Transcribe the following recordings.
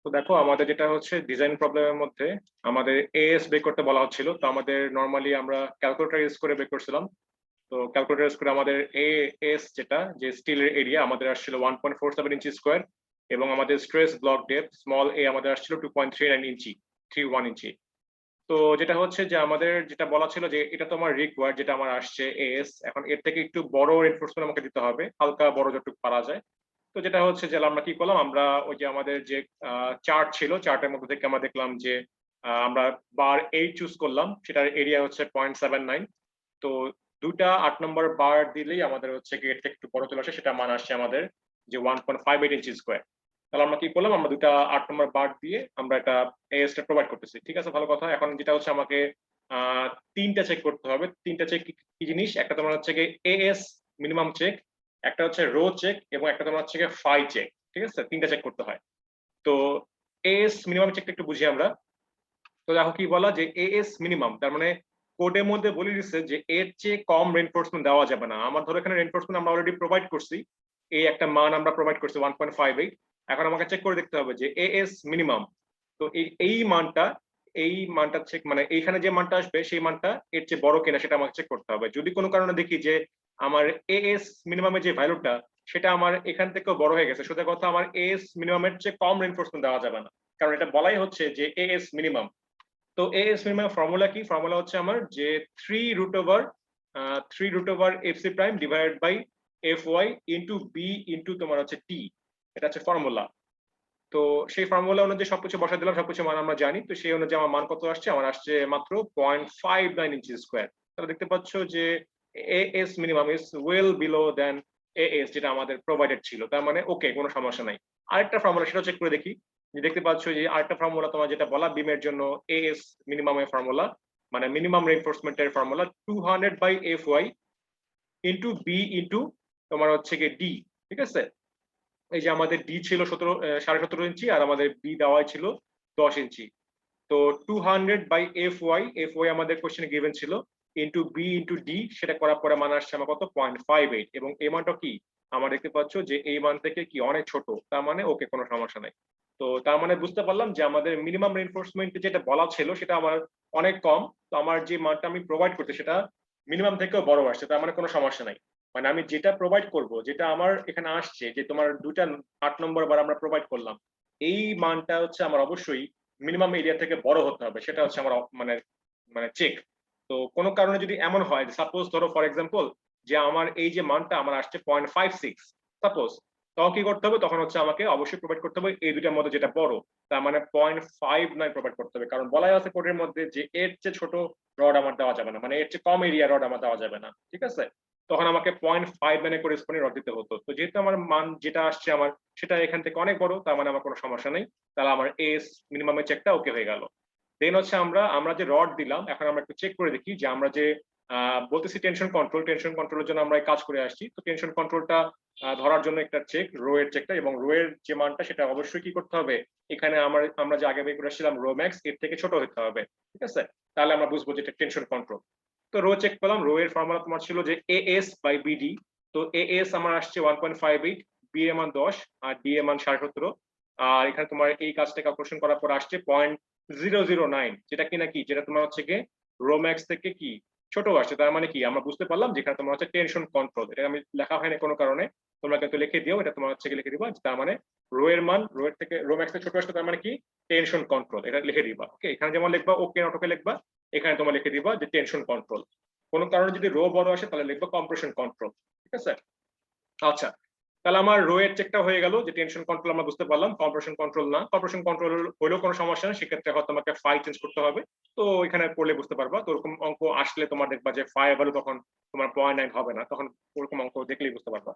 তো দেখো আমাদের যেটা হচ্ছে ডিজাইন প্রবলেমের মধ্যে আমাদের এএস বের করতে বলা হচ্ছিল। তো আমাদের নর্মালি আমরা ক্যালকুলেটর ইউজ করে বের করছিলাম। তো ক্যালকুলেটর ইউজ করে আমাদের এএস যেটা যে স্টিলের এরিয়া আমাদের আসছিল 1.47 ইঞ্চি স্কোয়ার, এবং আমাদের স্ট্রেস ব্লক ডেপথ স্মল এ আমাদের আসছিল 2.39 ইঞ্চি, 3.1 ইঞ্চি। তো যেটা হচ্ছে যে আমাদের যেটা বলা ছিল যে এটা তো আমার রিকোয়ার্ড, যেটা আমার আসছে এএস, এখন এর থেকে একটু বড় রেনফোর্সমেন্ট আমাকে দিতে হবে, হালকা বড় যতটুকু পারা যায়। তো যেটা হচ্ছে যে আমরা কি করলাম, আমরা ওই যে আমাদের যে চার্ট ছিল, চার্টের মধ্যে থেকে আমরা দেখলাম যে আমরা বার 8 চুজ করলাম, সেটার এরিয়া হচ্ছে 0.79। তো দুটা 8 নম্বর বার দিলেই আমাদের হচ্ছে কি এর থেকে একটু বড় চলে আসে, সেটা মান আসছে আমাদের যে 1.58 ইঞ্চি স্কোয়ার। তাহলে আমরা কি করলাম, আমরা দুটা 8 নম্বর বার দিয়ে আমরা এটা এএস টা প্রোভাইড করতেছি। ঠিক আছে, ভালো কথা। এখন যেটা হচ্ছে আমাকে তিনটা চেক করতে হবে। তিনটা চেক কি জিনিস, একটা তোমার হচ্ছে কি এএস মিনিমাম চেক, একটা হচ্ছে রো চেক, এবং একটা তোমার হচ্ছে ফাই চেক। ঠিক আছে, তিনটা চেক করতে হয়। তো এএস মিনিমাম চেকটা একটু বুঝি আমরা। তো দেখো কি বলা যে এএস মিনিমাম, তার মানে কোডের মধ্যে বলে দিচ্ছে যে এর চেয়ে কম রেনফোর্সমেন্ট দেওয়া যাবে না। আমার ধরো এখানে রেনফোর্সমেন্ট আমরা অলরেডি প্রোভাইড করছি, এই একটা মান আমরা প্রোভাইড করছি 1.58। এখন আমাকে চেক করে দেখতে হবে যে এএস মিনিমাম, তো এই মানটা, এই মানটা চেক মানে এইখানে যে মানটা আসবে সেই মানটা এর চেয়ে বড় কিনা সেটা আমাকে চেক করতে হবে। যদি কোনো কারণে দেখি যে আমার এএস মিনিমামের যে ভ্যালুটা সেটা আমার এখান থেকেও বড় হয়ে গেছে, সোজা কথা আমার এএস মিনিমামের চেয়ে কম রেনফোর্সমেন্ট দেওয়া যাবে না, কারণ এটা বলাই হচ্ছে যে এএস মিনিমাম। তো এএস মিনিমাম ফর্মুলা কি, ফর্মুলা হচ্ছে আমার যে 3 root over F C prime divided by F Y into B into তোমার হচ্ছে টি, এটা হচ্ছে ফর্মুলা। তো সেই ফর্মুলা অনুযায়ী সবকিছু বসাই দিলাম, সবকিছু মান আমরা জানি। তো সেই অনুযায়ী আমার মান কত আসছে, আমার আসছে মাত্র 0.59 ইঞ্চি স্কোয়ার। তাহলে দেখতে পাচ্ছ যে AS minimum is well below then AS যেটা আমাদের প্রোভাইডেড ছিল, তার মানে ওকে, কোনো সমস্যা নাই। আরেকটা ফর্মুলা সেটা চেক করে দেখি, যে দেখতে পাচ্ছ যে আরেকটা ফর্মুলা তোমার যেটা বলা বিমের জন্য এএস মিনিমামের ফর্মুলা, মানে মিনিমাম রেইনফোর্সমেন্টের formula 200 by F Y into B into তোমার হচ্ছে গিয়ে ডি। ঠিক আছে, এই যে আমাদের ডি ছিল 17.5 ইঞ্চি, আর আমাদের বি দেওয়া ছিল 10 ইঞ্চি। তো 200 বাই এফ ওয়াই আমাদের কোশ্চেনে গিভেন ছিল, ইন্টু বি ইন্টু ডি, সেটা করার পরে মান আসছে আমার কত 0.58, এবং এই মানটা কি আমার দেখতে পাচ্ছ যে এই মান থেকে কি অনেক ছোট, তার মানে ওকে, কোনো সমস্যা নাই। তো তার মানে বুঝতে পারলাম যে আমাদের মিনিমাম রেইনফোর্সমেন্ট যেটা বলা ছিল সেটা আমার অনেক কম। তো আমার যে মানটা আমি প্রোভাইড করতে সেটা মিনিমাম থেকেও বড় আসছে, তার মানে কোনো সমস্যা নাই। মানে আমি যেটা প্রোভাইড করব, যেটা আমার এখানে আসছে যে তোমার দুটা 8 নম্বর বার আমরা প্রোভাইড করলাম, এই মানটা হচ্ছে আমার অবশ্যই মিনিমাম এরিয়া থেকে বড় হতে হবে, সেটা হচ্ছে আমার মানে মানে চেক। তো কোনো কারণে যদি এমন হয়, সাপোজ ধরো ফর এক্সাম্পল যে আমার এই যে মানটা আমার আসছে 0.56 সাপোজ, তখন কি করতে হবে, তখন হচ্ছে আমাকে অবশ্যই প্রোভাইড করতে হবে এই দুটার মধ্যে যেটা বড়, তার মানে 0.59 প্রোভাইড করতে হবে, কারণ বলাই আছে কোডের মধ্যে যে এর চেয়ে ছোট রড আমার দেওয়া যাবে না, মানে এর চেয়ে কম এরিয়া রড আমার দেওয়া যাবে না। ঠিক আছে, তখন আমাকে 0.59 করেসপন্ডিং রড দিতে হতো। তো যেহেতু আমার মান যেটা আসছে আমার সেটা এখান থেকে অনেক বড়, তার মানে আমার কোনো সমস্যা নেই, তাহলে আমার এস মিনিমামের চেকটা ওকে হয়ে গেল। দেন হচ্ছে আমরা যে রড দিলাম, এখন আমরা একটু চেক করে দেখি যে আমরা যে বলতেছি টেনশন কন্ট্রোলের জন্য আমরা এই কাজ করে আসছি। তো টেনশন কন্ট্রোলটা ধরার জন্য একটা চেক, রো এর চেকটা, এবং রো এর যে মানটা সেটা অবশ্যই কি করতে হবে, এখানে আমরা যে আগে বের করে আসছিলাম রো ম্যাক্স, এর থেকে ছোট হতে হবে। ঠিক আছে, তাহলে আমরা বুঝবো যে এটা টেনশন কন্ট্রোল। তো রো চেক পেলাম, রো এর ফর্মুলা তোমার ছিল যে এএস বাই বিডি। তো এএস আমার আসছে 1.58, বি এর মান 10, আর ডি এর মান 17.5। আর এখানে তোমার এই কাজটা ক্যালকুলেশন করার পর আসছে 0.009, যেটা কি নাকি যেটা তোমার হচ্ছে কি রোম্যাক্স থেকে কি ছোট আসছে। তার মানে কি আমরা বুঝতে পারলাম যেখানে তোমার হচ্ছে টেনশন কন্ট্রোল, এটা আমি লেখা হয়নি কোনো কারণে, তোমরা কিন্তু লিখে দিও, এটা তোমার হচ্ছে লিখে দিবা। তার মানে রো এর মান রো এর থেকে রোম্যাক্স থেকে ছোট আসছে, তার মানে কি টেনশন কন্ট্রোল, এটা লিখে দিবা। ওকে, এখানে যেমন লিখবা ওকে নট ওকে লিখবা, এখানে তোমার লিখে দিবা যে টেনশন কন্ট্রোল। কোনো কারণে যদি রো বড় আসে তাহলে লিখবা কম্প্রেশন কন্ট্রোল। ঠিক আছে, আচ্ছা, তাহলে আমার রো এর চেকটা হয়ে গেল যে টেনশন কন্ট্রোল আমরা বুঝতে পারলাম, কম্প্রেশন কন্ট্রোল না। কম্প্রেশন কন্ট্রোল হলেও কোনো সমস্যা নেই, সেক্ষেত্রে হয়তো তোমাকে ফাই চেঞ্জ করতে হবে। তো এখানে পড়লে বুঝতে পারবা। তো ওরকম অঙ্ক আসলে তোমার দেখবা যে ফাই ভ্যালু তখন তোমার 0.9 হবে না, তখন ওরকম অঙ্ক দেখলেই বুঝতে পারবা।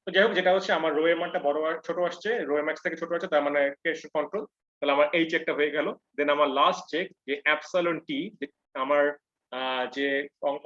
তো যাই হোক, যেটা হচ্ছে আমার রো এর মানটা বড় ছোট আসছে, রো এর ম্যাক্স থেকে ছোট আছে, তার মানে টেনশন কন্ট্রোল। তাহলে আমার এই চেকটা হয়ে গেল। দেন আমার লাস্ট চেক যে অ্যাপসাইলন টি, আমার যে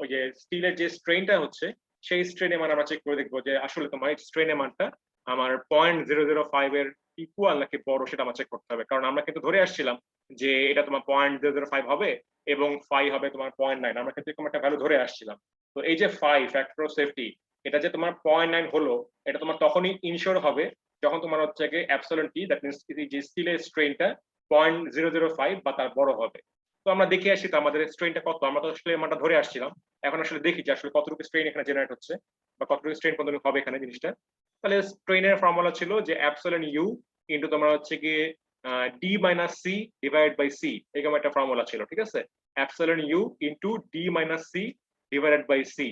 ওই যে স্টিলের যে স্ট্রেনটা হচ্ছে সেই স্ট্রেনের মান আমরা চেক করে দেখবো যে আসলে তোমার স্ট্রেনের মানটা আমার 0.005 এর ইকুয়াল নাকি বড়, সেটা আমার চেক করতে হবে। কারণ আমরা কিন্তু ধরে আসছিলাম যে এটা তোমার 0.005 হবে এবং ফাই হবে তোমার 0.9, আমরা কিন্তু এরকম একটা ভ্যালু ধরে আসছিলাম। তো এই যে ফাই ফ্যাক্টর অফ সেফটি, এটা যে তোমার 0.9 হলো, এটা তোমার তখনই ইনশিওর হবে যখন তোমার হচ্ছে গিয়ে অ্যাপসিলন টি, দ্যাট মিন্স যে স্টিলের স্ট্রেনটা 0.005 বা তার বড় হবে। তো আমরা দেখে আসি তো আমাদের স্ট্রেনটা কত, আমরা তো আসলে মানটা ধরে আসছিলাম, এখন আসলে দেখি যে আসলে কতটুকু স্ট্রেন এখানে জেনারেট হচ্ছে বা কতটুকু স্ট্রেন কতটুকু হবে এখানে জিনিসটা। তাহলে স্ট্রেনের ফর্মুলা ছিল যে অ্যাপসিলন ইউ ইনটু তোমার হচ্ছে গিয়ে D minus C divide by C, এরকম একটা ফর্মুলা ছিল, ঠিক আছে। Epsilon U into D minus C divided by C.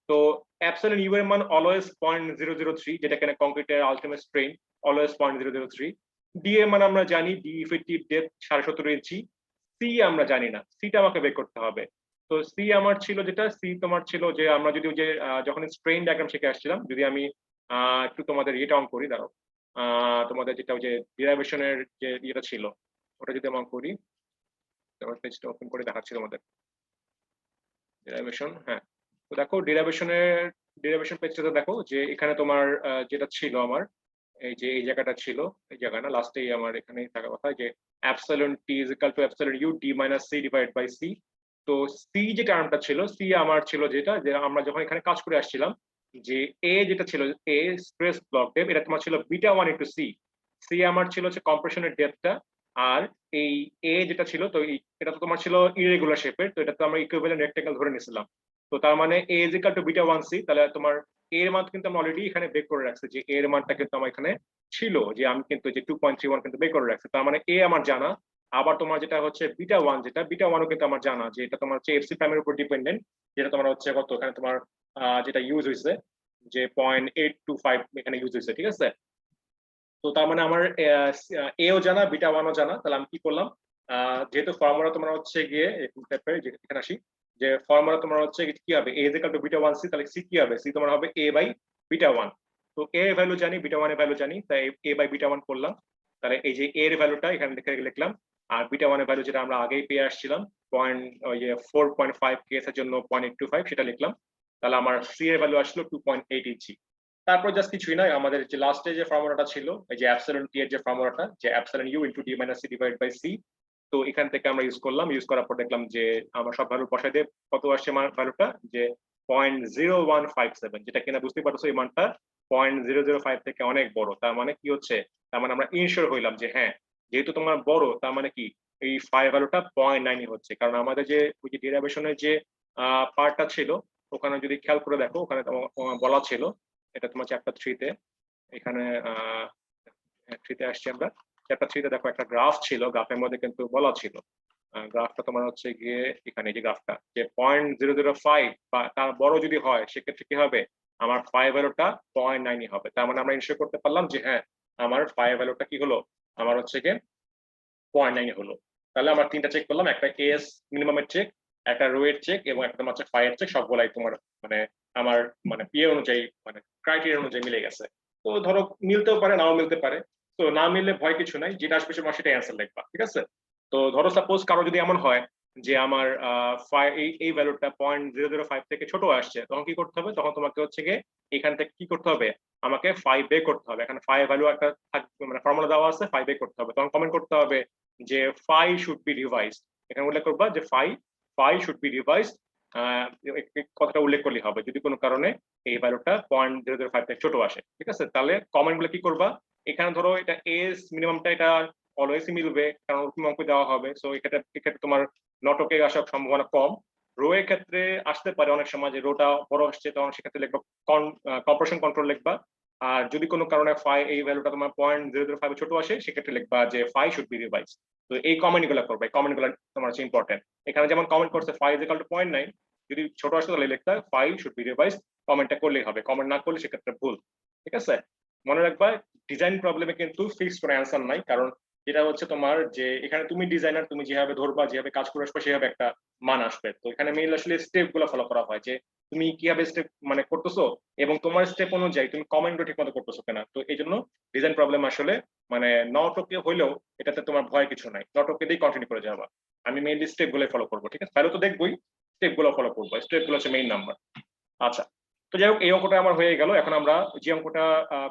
তো অ্যাপসিলন ইউ এর মান অলওয়েজ 0.003, যেটা কিনা কংক্রিটের আলটিমেট স্ট্রেন, অলওয়েজ 0.003। ডি এর মান আমরা জানি, ডি ইফেক্টিভ ডেপথ 17.5 ইঞ্চি। সি আমরা জানি না, সিটা আমাকে বের করতে হবে। তো সি আমার ছিল যেটা, সি তোমার ছিল যে আমরা যদি ওই যে যখন স্ট্রেন ডায়াগ্রাম শিখে আসছিলাম, যদি আমি একটু তোমাদের ইয়েটা অন করি, দাঁড়াও, তোমাদের যেটা ওই যে ডিরাইভেশনের যে ইয়েটা ছিল ওটা যদি আমি করি, তারপর পেজটা ওপেন করে দেখাচ্ছি তোমাদের। ডেরিভেশন, হ্যাঁ। তো দেখো ডেরিভেশন পেজটাতে দেখো যে এখানে তোমার যেটা ছিল আমার, এই যে এই জায়গাটা ছিল, এই জায়গা না, লাস্টেই আমার এখানে থাকা কথা যে epsilon T is equal to epsilon U D minus C divide by C. তো সি যে টার্মটা ছিল, সি আমার ছিল যেটা, যে আমরা যখন এখানে কাজ করে আসছিলাম, যে এ যেটা ছিল, এ স্ট্রেস ব্লক ডেপথ, এটা তোমার ছিল বিটা 1 ইনটু সি। সি আমার ছিল হচ্ছে কম্প্রেশনের ডেপথটা। আর এই এ যেটা ছিল, তো এটা তো তোমার ছিল ইরেগুলার শেপের, তো এটা তো আমরা ইকুইভ্যালেন্ট রেক্টাঙ্গেল ধরে নিয়েছিলাম। তো তার মানে A is equal to beta 1 C, তাহলে তোমার এর মান কিন্তু আমরা অলরেডি এখানে বের করে রাখছি, যে এর মানটা কিন্তু আমার এখানে ছিল, যে আমি কিন্তু যে 2.31 কিন্তু বের করে রাখছি। তার মানে এ আমার জানা। আবার তোমার যেটা হচ্ছে বিটা 1, যেটা বিটা 1ও কিন্তু আমার জানা, যে এটা তোমার হচ্ছে এফসি প্রাইমের উপর ডিপেন্ডেন্ট, যেটা তোমার হচ্ছে কত এখানে তোমার যেটা ইউজ হয়েছে, যে 0.825 এখানে ইউজ হয়েছে, ঠিক আছে। তো তার মানে আমার এও জানা, বিটা 1ও জানা। তাহলে আমি কি করলাম, যেহেতু ফর্মুলা তোমার হচ্ছে গিয়ে এখানে আসি, যে ফর্মুলা তোমার হচ্ছে কি হবে, A is equal to beta 1 C, তাহলে সি কি হবে, সি তোমার হবে এ বাই বিটা 1। তো এ এর ভ্যালু জানি, বিটা 1 এর ভ্যালু জানি, তাই এ বাই বিটা 1 করলাম। তাহলে এই যে এর ভ্যালুটা এখানে লিখলাম, আর বিটা 1 এর ভ্যালু যেটা আমরা আগেই পেয়ে আসছিলাম, 4.5 কেস এর জন্য 0.825, সেটা লিখলাম। তাহলে আমার সি এর ভ্যালু আসলো 2.8 ইঞ্চি। তারপর জাস্ট কিছুই নয়, আমাদের যে লাস্টে যে ফর্মুলাটা ছিল, এই যে অ্যাপসিলন টি এর যে ফর্মুলাটা, যে epsilon U into D minus C divide by C. তো এখান থেকে আমরা ইউজ করলাম, ইউজ করার পর দেখলাম যে আমরা সব ভ্যালু বসাই দিয়ে কত আসছে ভ্যালুটা, যে 0.0157, যেটা কিনা বুঝতে পারছো এই মানটা 0.005 থেকে অনেক বড়। তার মানে কি হচ্ছে, তার মানে আমরা ইনশিওর হইলাম যে হ্যাঁ, যেহেতু তোমার বড়, তার মানে কি এই ফাই ভ্যালুটা 0.9 হচ্ছে। কারণ আমাদের যে ওই যে ডেরিভেশনের যে পার্টটা ছিল, ওখানে যদি খেয়াল করে দেখো, ওখানে বলা ছিল, এটা তোমার চ্যাপ্টার 3-তে, এখানে 3-তে আসছি আমরা। চ্যাপ্টার 3-তে দেখো একটা গ্রাফ ছিল, গ্রাফের মধ্যে কিন্তু বলা ছিল, গ্রাফটা তোমার হচ্ছে গিয়ে এখানে, যে গ্রাফটা, যে 0.005 বা তার বড় যদি হয়, সেক্ষেত্রে কি হবে, আমার ফাই ভ্যালুটা 0.9 হবে। তার মানে আমরা ইনশিওর করতে পারলাম যে হ্যাঁ, আমার ফাই ভ্যালুটা কি হলো, আমার হচ্ছে গিয়ে 0.9 হলো। তাহলে আমরা তিনটা চেক করলাম, একটা এস মিনিমামের চেক, একটা রো এর চেক, এবং একটা হচ্ছে ফাই এর চেক, সবগুলাই তোমার মানে আমার মানে পিএ অনুযায়ী, মানে ক্রাইটেরিয়া অনুযায়ী মিলে গেছে। তো ধরো মিলতেও পারে, নাও মিলতে পারে। তো না মিললে ভয় কিছু নাই, যেটা আসবে সেটা অ্যান্সার লিখবা, ঠিক আছে। তো ধরো সাপোজ কারো যদি এমন হয় যে আমার এই ভ্যালুটা 0.005 থেকে ছোট আসছে, তখন কি করতে হবে, তখন তোমাকে হচ্ছে গিয়ে এখান থেকে কি করতে হবে, আমাকে 5 বের করতে হবে। এখানে 5 ভ্যালু একটা মানে ফর্মুলা দেওয়া আছে, 5 বের করতে হবে। তখন কমেন্ট করতে হবে যে ফাই শুড বি রিভাইজড, এখানে উল্লেখ করবা যে ফাই শুড বি রিভাইজড, কথাটা উল্লেখ করলে হবে যদি কোনো কারণে এই ভ্যালুটা 0.005 থেকে ছোট আসে, ঠিক আছে। তাহলে কমেন্ট গুলো কি করবা, এখানে ধরো এটা এস মিনিমামটা, এটা অলওয়েজ মিলবে, কারণ ওরকম অঙ্ক দেওয়া হবে। সো এক্ষেত্রে তোমার নটকে আসার সম্ভাবনা কম। রো এর ক্ষেত্রে আসতে পারে অনেক সময়, যে রোটা বড় আসছে, তখন সেক্ষেত্রে লিখবা কম্প্রেশন কন্ট্রোল লিখবা। আর যদি কোনো কারণে ফাই এই ভ্যালুটা তোমার 0.005 ছোট আসে, সেক্ষেত্রে লিখবা যে ফাই শুড বি রিভাইজ। তো এই কমেন্ট গুলো করবে, এই কমেন্ট গুলো তোমার হচ্ছে ইম্পর্টেন্ট। এখানে যেমন কমেন্ট করছে ফাই ইজ ইকুয়াল টু 0.9, যদি ছোট আসে তাহলে লিখতে ফাই শুড বি রিভাইজ, কমেন্টটা করলেই হবে, কমেন্ট না করলে সেক্ষেত্রে ভুল, ঠিক আছে। মনে রাখবা, ডিজাইন প্রবলেমে কিন্তু ফিক্সড কোনো অ্যান্সার নাই, কারণ যেটা হচ্ছে তোমার, যে এখানে তুমি ডিজাইনার, তুমি যেভাবে ধরবা, যেভাবে কাজ করে আসবে, সেভাবে একটা মান আসবে। তো এখানে মেইন আসলে স্টেপ গুলো ফলো করা হয়, যে তুমি কিভাবে স্টেপ মানে করতেছো, এবং তোমার স্টেপ অনুযায়ী তুমি কমেন্টও ঠিক মতো করতেছো কিনা। তো এই জন্য ডিজাইন প্রবলেম আসলে মানে নটকে হইলেও এটাতে তোমার ভয় কিছু নাই, নটকে দিয়ে কন্টিনিউ করে যাবা। আমি মেইনলি স্টেপ গুলো ফলো করবো, ঠিক আছে। ভ্যালু তো দেখবোই, স্টেপ গুলো ফলো করবো, স্টেপ গুলো হচ্ছে মেইন নাম্বার। আচ্ছা, তো যাই হোক, এই অঙ্কটা আমার হয়ে গেল। এখন আমরা যে অঙ্কটা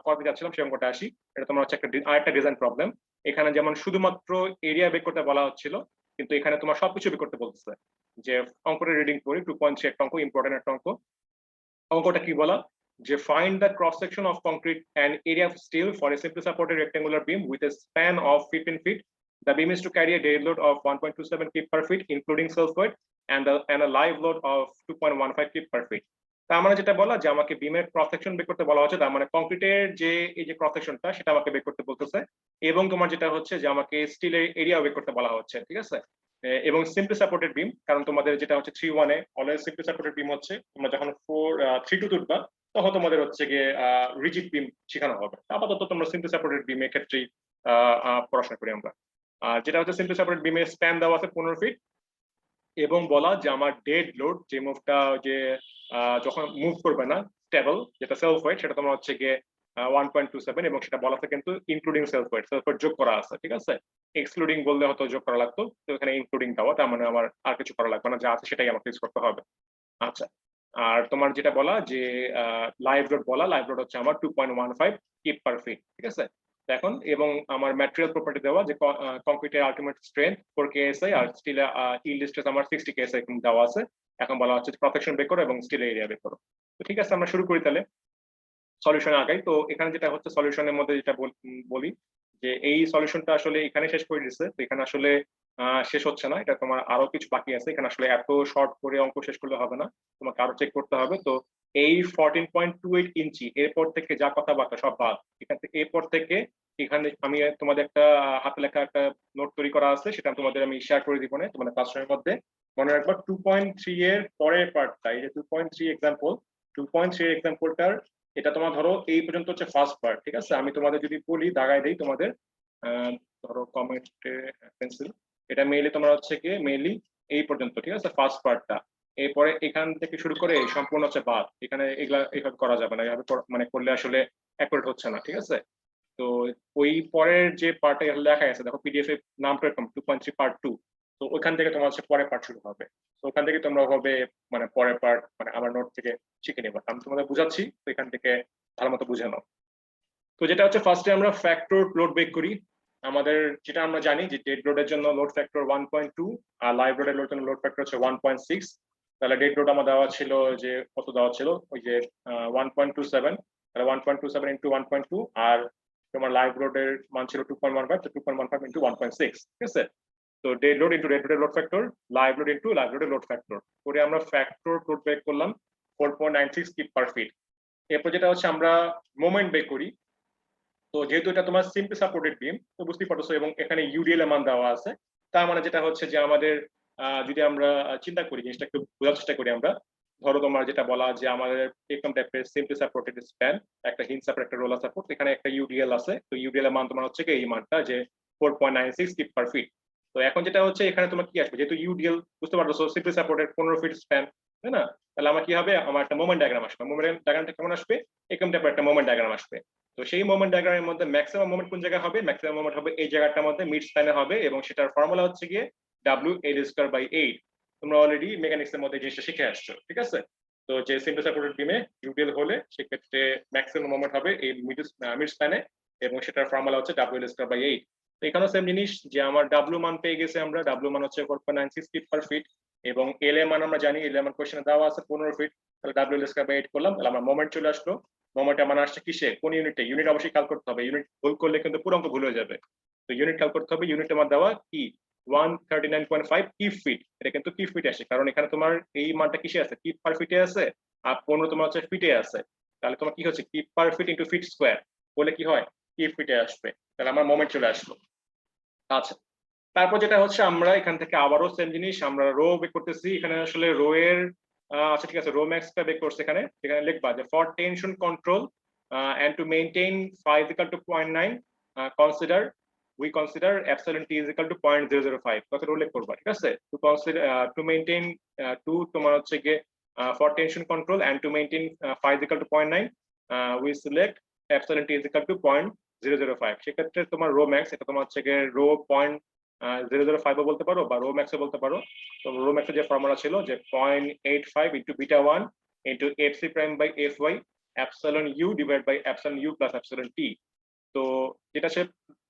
করতে যাচ্ছিলাম সেই অঙ্কটা আসি। এটা তোমার হচ্ছে আরেকটা ডিজাইন প্রবলেম। এখানে যেমন শুধুমাত্র এরিয়া বের করতে বলা হচ্ছিল, কিন্তু এখানে তোমার সবকিছু বের করতে বলতেছে। যে অঙ্কটা রিডিং করি, 2.3 একটা অঙ্ক, ইম্পর্টেন্ট একটা অঙ্ক। অঙ্কটা কি বলা, যে find the cross section of concrete and area of steel for a simply supported rectangular beam with a span of 15 feet. The beam is to carry a dead load of 1.27 kg per feet including self weight and a live load of 2.15 kg per feet. তার মানে যেটা বলা যে আমাকে বিমের cross section বের করতে বলা হচ্ছে, তার মানে কংক্রিটের যে এই যে ক্রস সেকশনটা সেটা আমাকে বের করতে বলতেছে, এবং তোমার যেটা হচ্ছে যে আমাকে স্টিলের এরিয়া বের করতে বলা হচ্ছে, ঠিক আছে। এবং সিম্পলি সাপোর্টেড বিম, কারণ তোমাদের যেটা হচ্ছে 3-1 এ অলওয়েজ সিম্পলি সাপোর্টেড বিম হচ্ছে, তোমরা যখন 3-2 উঠবা তখন তোমাদের হচ্ছে গিয়ে রিজিড বিম শেখানো হবে। আপাতত তোমরা সিম্পলি সাপোর্টেড বিমের ক্ষেত্রেই পড়াশোনা করি আমরা। যেটা হচ্ছে সিম্পলি সাপোর্টেড বিমের স্প্যান দেওয়া আছে 15 ফিট, এবং বলা যে আমার ডেড লোড যে মুভটা যে যখন মুভ করবে না স্টেবল, যেটা সেলফ ওয়েট, সেটা তোমার হচ্ছে গিয়ে 1.27, এবং সেটা বলা আছে কিন্তু ইনক্লুডিং সেলফ ওয়েট যোগ করা আছে, ঠিক আছে। এক্সক্লুডিং বললে হয়তো যোগ করা লাগতো, তো এখানে ইনক্লুডিং দেওয়া, তার মানে আমার আর কিছু করা লাগবে না, যা আছে সেটাই আমাকে ইউজ করতে হবে। আচ্ছা, আর তোমার যেটা বলা যে লাইভ লোড বলা, লাইভ লোড হচ্ছে আমার 2.15 কিপ পার ফিট, ঠিক আছে। এখন এবং আমার ম্যাটেরিয়াল প্রপার্টি দেওয়া যে কংক্রিটের আলটিমেট স্ট্রেংথ 4 কেএসআই আর স্টিলের ইল্ড স্ট্রেস আমার 60 কেএসআই দেওয়া আছে। এখন বলা হচ্ছে প্রটেকশন বের করো এবং স্টিলের এরিয়া বের করো। তো ঠিক আছে, আমরা শুরু করি তাহলে সলিউশনে আগাই। তো এখানে যেটা হচ্ছে সলিউশনের মধ্যে যেটা বলি যে এই সলিউশনটা আসলে এখানে শেষ করে দিচ্ছে, তো এখানে আসলে শেষ হচ্ছে না, এটা তোমার আরো কিছু বাকি আছে। এখানে আসলে এত শর্ট করে অঙ্ক শেষ করলে হবে না, তোমাকে আরো চেক করতে হবে। তো এই 14.28 ইঞ্চি এরপর থেকে যা কথাবার্তা সব বাদ, এখান থেকে এরপর থেকে এখানে আমি তোমাদের একটা হাতে লেখা একটা নোট তৈরি করা আছে, সেটা তোমাদের আমি শেয়ার করে দিব না তোমাদের ক্লাসরুমের মধ্যে। মনে রাখবা 2.3 এর পরের পার্টটা, এই যে 2.3 এক্সাম্পল, 2.3 এক্সাম্পলটার এটা তোমার ধরো এই পর্যন্ত হচ্ছে ফার্স্ট পার্ট, ঠিক আছে। আমি তোমাদের যদি বলি দাগাই দেই তোমাদের, ধরো কমেন্টে পেন্সিল, এটা মেইলে তোমার হচ্ছে কি মেইলি এই পর্যন্ত, ঠিক আছে, ফার্স্ট পার্টটা। এরপরে এখান থেকে শুরু করে সম্পূর্ণ হচ্ছে বাদ, এখানে এগুলা এইভাবে করা যাবে না, এইভাবে মানে করলে আসলে অ্যাকুরেট হচ্ছে না, ঠিক আছে। তো ওই পরের যে পার্টে লেখা আছে দেখো পিডিএফ এর নামটা এরকম 2.3 পার্ট 2, তো ওখান থেকে তোমার হচ্ছে পরের পার্ট শুরু হবে। তো ওখান থেকে তোমরা হবে মানে পরের পার্ট মানে আমার নোট থেকে শিখে নেবা, আমি তোমাদের বুঝাচ্ছি, তো এখান থেকে ভালো মতো বুঝে নাও। তো যেটা হচ্ছে ফার্স্টে আমরা ফ্যাক্টর লোড বের করি। আমাদের যেটা আমরা জানি যে ডেড লোডের জন্য লোড ফ্যাক্টর 1.2 আর লাইভ লোডের জন্য লোড ফ্যাক্টর হচ্ছে 1.6। তাহলে ডেড লোড আমার দেওয়া ছিল যে কত দেওয়া ছিল, ওই যে 1.27, তাহলে 1.27 ইন্টু 1.2, আর তোমার লাইভ লোডের মান ছিল 2.15, তো 2.15 ইন্টু 1.6, ঠিক আছে। তো ডেড লোড ইন্টু ডেড লোডের load factor, live load into live লোডের লোড ফ্যাক্টর করে আমরা ফ্যাক্টর লোড বের করলাম 4.96 কিপ পার ফিট। এরপর যেটা হচ্ছে আমরা মোমেন্ট বের করি। তো যেহেতু এটা তোমার সিম্পলি সাপোর্টেড বিম, তো বুঝতেই পারছো, এবং এখানে ইউডিএল এর মান দেওয়া আছে, তার মানে যেটা হচ্ছে যে আমাদের যদি আমরা চিন্তা করি জিনিসটা একটু বোঝার চেষ্টা করি আমরা, ধরো তোমার যেটা বলা যে আমাদের এরকম টাইপের সিম্পলি সাপোর্টেড স্প্যান, একটা হিঞ্জ সাপোর্ট একটা রোলার সাপোর্ট, এখানে একটা ইউডিএল আছে, তো ইউডিএল এর মান তোমার হচ্ছে কি এই মানটা যে 4.96 কিপ পার ফিট। তো এখন যেটা হচ্ছে এখানে তোমার কি আসবে, যেহেতু ইউডিএল বুঝতে পারছো সিম্পলি সাপোর্টেড 15 ফিট স্প্যান, তাই না। তাহলে আমার কি হবে, আমার একটা মোমেন্ট ডায়াগ্রাম আসবে, মোমেন্ট ডায়াগ্রামটা কেমন আসবে, এরকম টাইপের একটা মোমেন্ট ডায়াগ্রাম আসবে। তো সেই মোমেন্ট ডায়াগ্রামের মধ্যে ম্যাক্সিমাম মোমেন্ট কোন জায়গায় হবে, ম্যাক্সিমাম মোমেন্ট হবে এই জায়গাটার মধ্যে মিড স্প্যানে হবে, এবং সেটার ফর্মুলা হচ্ছে গিয়ে WL²/8। তোমরা অলরেডি মেকানিক্স এর মধ্যে জিনিসটা শিখে আসছো, ঠিক আছে। তো যে সিম্পলি সাপোর্টেড বিমে ইউডিএল হলে সেক্ষেত্রে ম্যাক্সিমাম মোমেন্ট হবে এই মিড স্প্যানে, এবং সেটার ফর্মুলা হচ্ছে WL²/8। তো এখানেও সেম জিনিস যে আমার ডাব্লিউ মান পেয়ে গেছে, আমরা ডাব্লিউ মান হচ্ছে 4.96 ফিট পার ফিট, এবং এল এর মান আমরা জানি, এল এর মান কোশ্চেনে দেওয়া আছে 15 ফিট, তাহলে WL²/8 করলাম, তাহলে আমার মোমেন্ট চলে আসলো। মোমেন্টটা মানে আসছে কিসে, কোন ইউনিটে, ইউনিট অবশ্যই ক্যাল করতে হবে, ইউনিট ভুল করলে কিন্তু পুরো অঙ্ক ভুল হয়ে যাবে। তো ইউনিট ক্যাল করতে হবে, ইউনিট আমার দেওয়া কি 139.5 কিপ ফিট, এটা কিন্তু কিপ ফিটে আসে, কারণ এখানে তোমার এই মানটা কিসে আছে, কিপ পার ফিটে আছে, আর 15 তোমার হচ্ছে ফিটে আছে, তাহলে তোমার কি হচ্ছে কিপ পার ফিট ইন্টু ফিট স্কোয়ার বলে কি হয়, কিপ ফিটে আসবে, তাহলে আমার মোমেন্ট চলে আসলো। আচ্ছা, তারপর যেটা হচ্ছে আমরা এখান থেকে আবারও সেম জিনিস আমরা রো বের করতেছি। এখানে আসলে রো এর আচ্ছা ঠিক আছে, রো ম্যাক্সটা বের করছে, এখানে এখানে লিখবা যে for tension control and to maintain phi is equal to 0.9, consider we consider epsilon t is equal to 0.005, কত উল্লেখ করবা, ঠিক আছে। to consider to maintain to তোমার হচ্ছে গিয়ে for tension control and to maintain phi is equal to 0.9, we select epsilon t is equal to 0.005। সেক্ষেত্রে তোমার রো ম্যাক্স এটা তোমার হচ্ছে গিয়ে রো 0.005 বলতে পারো বা রো ম্যাক্স বলতে পারো। তো রো ম্যাক্সের যে ফর্মুলা ছিল যে 0.85 into beta 1 into fc prime by fy epsilon u divided by epsilon u plus epsilon t। তো যেটা সে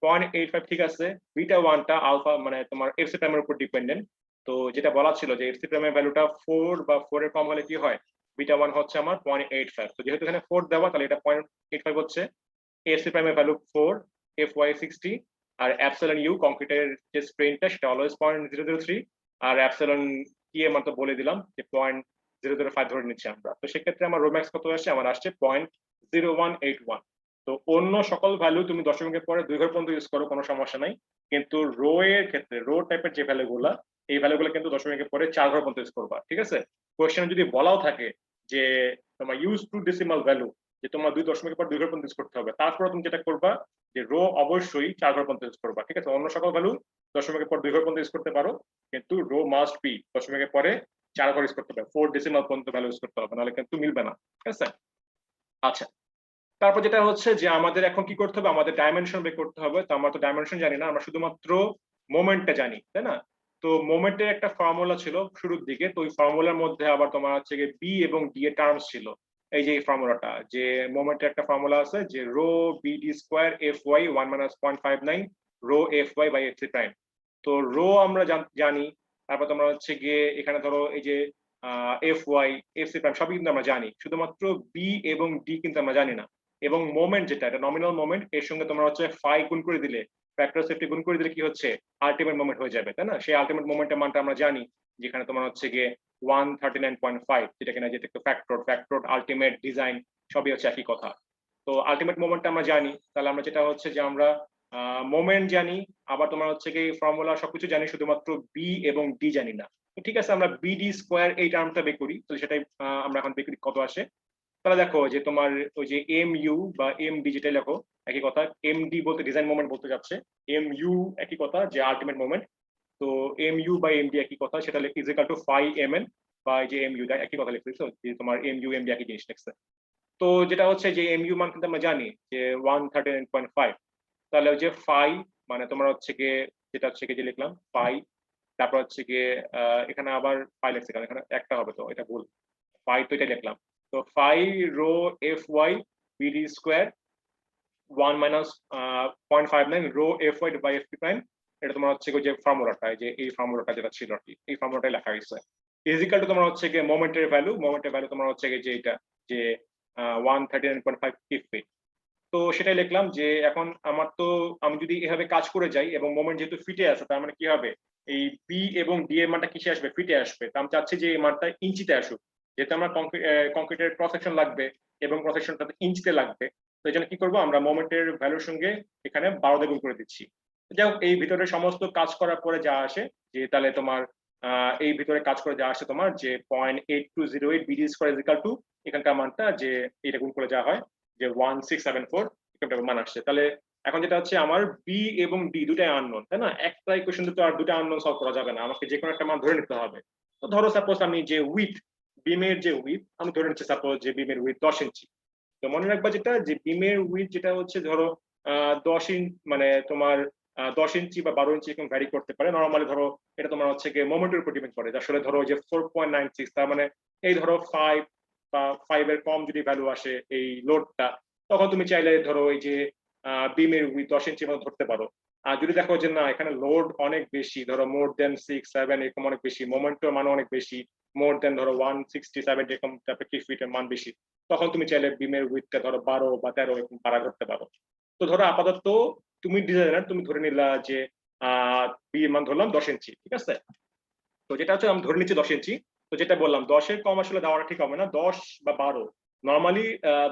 0.85 ঠিক আছে, বিটা 1 টা আলফা মানে তোমার fc প্রাইমের উপর ডিপেন্ডেন্ট। তো যেটা বলা ছিল যে fc প্রাইমের ভ্যালুটা 4 বা 4 এর কম হলে কি হয়, বিটা 1 হচ্ছে আমার 0.85। তো যেহেতু এখানে 4 দেওয়া, তাহলে এটা 0.85 হচ্ছে। এফসি প্রাইমের ভ্যালু 4, FY 60, আর অ্যাপসিলন ইউ কংক্রিটের যে স্ট্রেনটা সেটা অলওয়েজ 0.003, আর অ্যাপসিলন কি এর মান তো বলে দিলাম যে 0.005 ধরে নিচ্ছি আমরা। তো সেক্ষেত্রে আমার রোম্যাক্স কত আসছে, আমার আসছে 0.0181। তো অন্য সকল ভ্যালু তুমি দশমিকের পরে 2 ঘর পর্যন্ত ইউজ করো, কোনো সমস্যা নাই, কিন্তু রো এর ক্ষেত্রে রো টাইপের যে ভ্যালুগুলা, এই ভ্যালুগুলো কিন্তু দশমিকের পরে 4 ঘর পর্যন্ত ইউজ করবা, ঠিক আছে। কোয়েশ্চেনে যদি বলাও থাকে যে তোমার ইউজ টু ডেসিমাল ভ্যালু, যে তোমার 2 দশমিকের পর 2 ঘর পর্যন্ত ইউজ করতে হবে, তারপরে তুমি যেটা করবা যে রো অবশ্যই 4 ঘর পর্যন্ত ইউজ করবা, ঠিক আছে। অন্য সকল ভ্যালু দশমিকের পর 2 ঘর পর্যন্ত ইউজ করতে পারো, কিন্তু রো মাস্ট বি দশমিকের পরে 4 ঘর ইউজ করতে হবে, 4 ডেসিমাল পর্যন্ত ভ্যালু ইউজ করতে হবে, নাহলে কিন্তু মিলবে না, ঠিক আছে। আচ্ছা, তারপর যেটা হচ্ছে যে আমাদের এখন কি করতে হবে, আমাদের ডাইমেনশন বের করতে হবে। তো আমরা তো ডাইমেনশন জানি না, আমরা শুধুমাত্র মোমেন্টটা জানি, তাই না। তো মোমেন্টের একটা ফর্মুলা ছিল শুরুর দিকে, তো ওই ফর্মুলার মধ্যে আবার তোমার হচ্ছে গিয়ে বি এবং ডি এর টার্মস ছিল। এই যে এই ফর্মুলাটা, যে মোমেন্টের একটা ফর্মুলা আছে যে rho BD square F Y 1 - 0.59 rho F Y by F C prime. তো রো আমরা জানি, তারপর তোমরা হচ্ছে গিয়ে এখানে ধরো এই যে F Y F C prime সবই কিন্তু আমরা জানি, শুধুমাত্র বি এবং ডি কিন্তু আমরা জানি না। এবং মোমেন্ট যেটা, এটা নমিনাল মোমেন্ট, এর সঙ্গে তোমরা হচ্ছে ফাই গুণ করে দিলে, ফ্যাক্টর সেফটি গুণ করে দিলে কি হচ্ছে, আলটিমেট মোমেন্ট হয়ে যাবে, তাই না। সেই আলটিমেট মোমেন্টের মানটা আমরা জানি, যেখানে তোমার হচ্ছে গিয়ে 139.5, যেটা কিনা যেটা একটু ফ্যাক্টর আলটিমেট ডিজাইন সবই হচ্ছে একই কথা। তো আলটিমেট মোমেন্টটা আমরা জানি, তাহলে আমরা যেটা হচ্ছে যে আমরা মোমেন্ট জানি, আবার তোমার হচ্ছে কি ফর্মুলা সবকিছু জানি, শুধুমাত্র বি এবং ডি জানি না। ঠিক আছে, আমরা বিডি স্কোয়ার এই টার্মটা বের করি, তো সেটাই আমরা এখন বের করি কত আসে। তাহলে দেখো যে তোমার ওই যে এম ইউ বা এম ডি যেটা লেখো একই কথা, এম ডি বলতে ডিজাইন মোমেন্ট বলতে যাচ্ছে, এম ইউ একই কথা যে আলটিমেট মোমেন্ট। তো M U by M D একই কথা, সেটা is equal to phi M N বা যে এম ইউ একই কথা লিখতেছো, যে তোমার এম ইউ এম ডি একই জিনিস লিখছে। তো যেটা হচ্ছে যে এম ইউ মান কিন্তু আমরা জানি যে 139.5। তাহলে ওই যে ফাই মানে তোমার হচ্ছে গিয়ে যেটা হচ্ছে গিয়ে যে লিখলাম ফাই, তারপর হচ্ছে গিয়ে এখানে আবার ফাই লিখছে, কারণ এখানে একটা হবে, তো এটা ভুল, ফাই তো এটা লিখলাম। তো phi rho F Y BD square 1 - 0.59 rho F Y by F P prime, এটা তোমার হচ্ছে যে ফর্মুলাটা, যে এই ফর্মুলাটা যেটা ছিল আর কি, এই ফর্মুলাটাই লেখা হয়েছে। ইজিক্যাল টু তোমার হচ্ছে গিয়ে মোমেন্টের ভ্যালু তোমার হচ্ছে গিয়ে যে এটা যে 139.5 ফিট। তো সেটাই লিখলাম যে এখন আমার তো, আমি যদি এভাবে কাজ করে যাই এবং মোমেন্ট যেহেতু ফিটে আছে, তার মানে কি হবে, এই বি এবং ডি এর মানটা কিসে আসবে, ফিটে আসবে। তো আমি চাচ্ছি যে এই মানটা ইঞ্চিতে আসুক, যেহেতু আমার কংক্রিটের ক্রস সেকশন লাগবে এবং ক্রস সেকশনটা ইঞ্চিতে লাগবে। তো এই জন্য কি করবো, আমরা মোমেন্টের ভ্যালুর সঙ্গে এখানে 12 দিয়ে গুণ করে দিচ্ছি। যাই হোক, এই ভিতরে সমস্ত কাজ করার পরে যা আসে, যে তাহলে তোমার এই ভিতরে কাজ করে যা আসে তোমার যে 0.8208 BD square is equal two এখানকার মানটা যে এটা গুণ করে যা হয় যে 1674 মান আসছে। তাহলে এখন যেটা হচ্ছে আমার বি এবং ডি দুটাই আননোন, তাই না। একটা ইকুয়েশন তো আর দুটা আননোন সলভ করা যাবে না, আমাকে যে কোনো একটা মান ধরে নিতে হবে। তো ধরো সাপোজ আমি যে উইথ, বিমের যে উইথ আমি ধরে নিচ্ছি সাপোজ যে বিমের উইথ 10 ইঞ্চি। তো মনে রাখবা যেটা যে বিমের উইথ যেটা হচ্ছে ধরো 10 ইঞ্চি, মানে তোমার 10 ইঞ্চি বা 12 ইঞ্চি এরকম ভ্যারি করতে পারে। নরমালি ধরো এটা তোমার হচ্ছে গিয়ে মোমেন্টের উপর ডিপেন্ড করে, আসলে ধরো যে 4.96, তার মানে এই ধরো 5 বা 5 এর কম যদি ভ্যালু আসে এই লোডটা, তখন তুমি চাইলে ধরো এই যে বিমের উইথ 10 ইঞ্চি মতো ধরতে পারো। আর যদি দেখো যে না এখানে লোড অনেক বেশি, ধরো মোর দেন 6 7 এরকম অনেক বেশি, মোমেন্টের মান অনেক বেশি, মোর দেন ধরো 167 এরকম টাইপের কি ফিটের মান বেশি, তখন তুমি চাইলে বিমের উইথটা ধরো 12 বা 13 এরকম পারা করতে পারো। তো ধরো আপাতত তুমি ডিজাইনার, তুমি ধরে নিলা যে বি এর মান ধরলাম 10 ইঞ্চি, ঠিক আছে। তো যেটা হচ্ছে আমি ধরে নিচ্ছি 10 ইঞ্চি। তো যেটা বললাম 10 এর কম আসলে দেওয়াটা ঠিক হবে না, 10 বা 12 নরমালি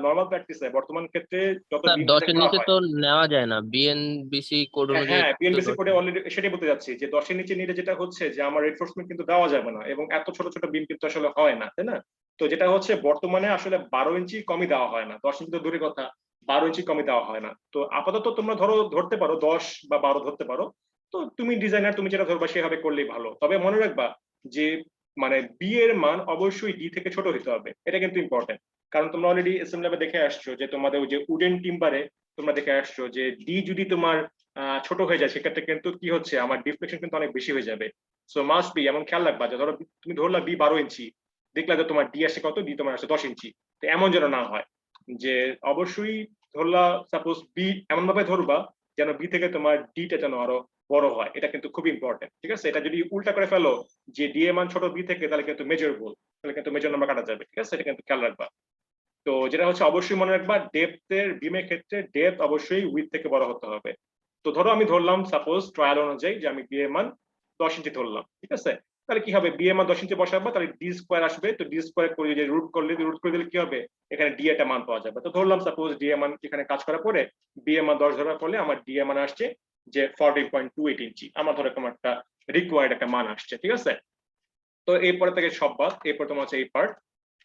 নরমাল প্র্যাকটিসে বর্তমান ক্ষেত্রে যত স্যার বিম 10-এর করা নিচে হয়। তো নেওয়া যায় না, বিএনবিসি কোড অনুযায়ী হ্যাঁ, তো বিএনবিসি 10 কোডে অলরেডি সেটাই বলতে যাচ্ছি যে 10 এর নিচে নিলে যেটা হচ্ছে যে আমার রেনফোর্সমেন্ট কিন্তু দেওয়া যাবে না, এবং এত ছোট ছোট বিম কিন্তু আসলে হয় না, তাই না। তো যেটা হচ্ছে বর্তমানে আসলে 12 ইঞ্চি কমই দেওয়া হয় না, 10 ইঞ্চি তো দূরের কথা, 12 ইঞ্চি কমই দেওয়া হয় না। তো আপাতত তোমরা ধরো ধরতে পারো 10 বা 12 ধরতে পারো। তো তুমি ডিজাইনার, তুমি যেটা ধরবা সেভাবে করলেই ভালো। তবে মনে রাখবা যে মানে বি এর মান অবশ্যই ডি থেকে ছোট হতে হবে, এটা কিন্তু ইম্পর্টেন্ট। কারণ তোমরা অলরেডি এসএম ল্যাবে দেখে আসছো যে তোমাদের ওই যে উডেন টিম্বারে তোমরা দেখে আসছো যে ডি যদি তোমার ছোট হয়ে যায়, সেক্ষেত্রে কিন্তু কি হচ্ছে আমার ডিফ্লেকশন কিন্তু অনেক বেশি হয়ে যাবে। সো মাস্ট বি এমন খেয়াল রাখবা যে ধরো তুমি ধরলা বি 12 ইঞ্চি, দেখলা যে তোমার ডি আসে কত, ডি তোমার আসে 10 ইঞ্চি। তো এমন যেন না হয়, যে অবশ্যই ধরলা সাপোজ বি এমন ভাবে ধরবা যেন বি থেকে তোমার ডিটা যেন আরো বড় হয়, এটা কিন্তু খুব ইম্পর্টেন্ট। ঠিক আছে, এটা যদি উল্টা করে ফেলো যে ডি এর মান ছোট বি থেকে, তাহলে কিন্তু মেজারেবল, তাহলে কিন্তু মেজর নাম্বার কাটা যাবে। ঠিক আছে, এটা কিন্তু খেয়াল রাখবা। তো যেটা হচ্ছে অবশ্যই মনে রাখবা, ডেপথের বিমের ক্ষেত্রে ডেপথ অবশ্যই উইথ থেকে বড় হতে হবে। তো ধরো আমি ধরলাম সাপোজ ট্রায়াল অনুযায়ী যে আমি বি এর মান 10 ইঞ্চি ধরলাম। ঠিক আছে, তাহলে কি হবে, বি এর মান 10 ইঞ্চি বসাবো, তাহলে ডি স্কোয়ার আসবে। তো ডি স্কোয়ার করে যে রুট করে দিলে কি হবে, এখানে ডি একটা মান পাওয়া যাবে। তো ধরলাম সাপোজ ডি এর মান এখানে কাজ করার পরে বি এর মান 10 ধরার ফলে আমার ডি এর মান আসছে যে 14.28 ইঞ্চি, আমার ধরো এরকম একটা রিকোয়ার্ড একটা মান আসছে। ঠিক আছে, তো এরপরে থেকে সব বাদ, এরপর তোমার হচ্ছে এই পার্ট।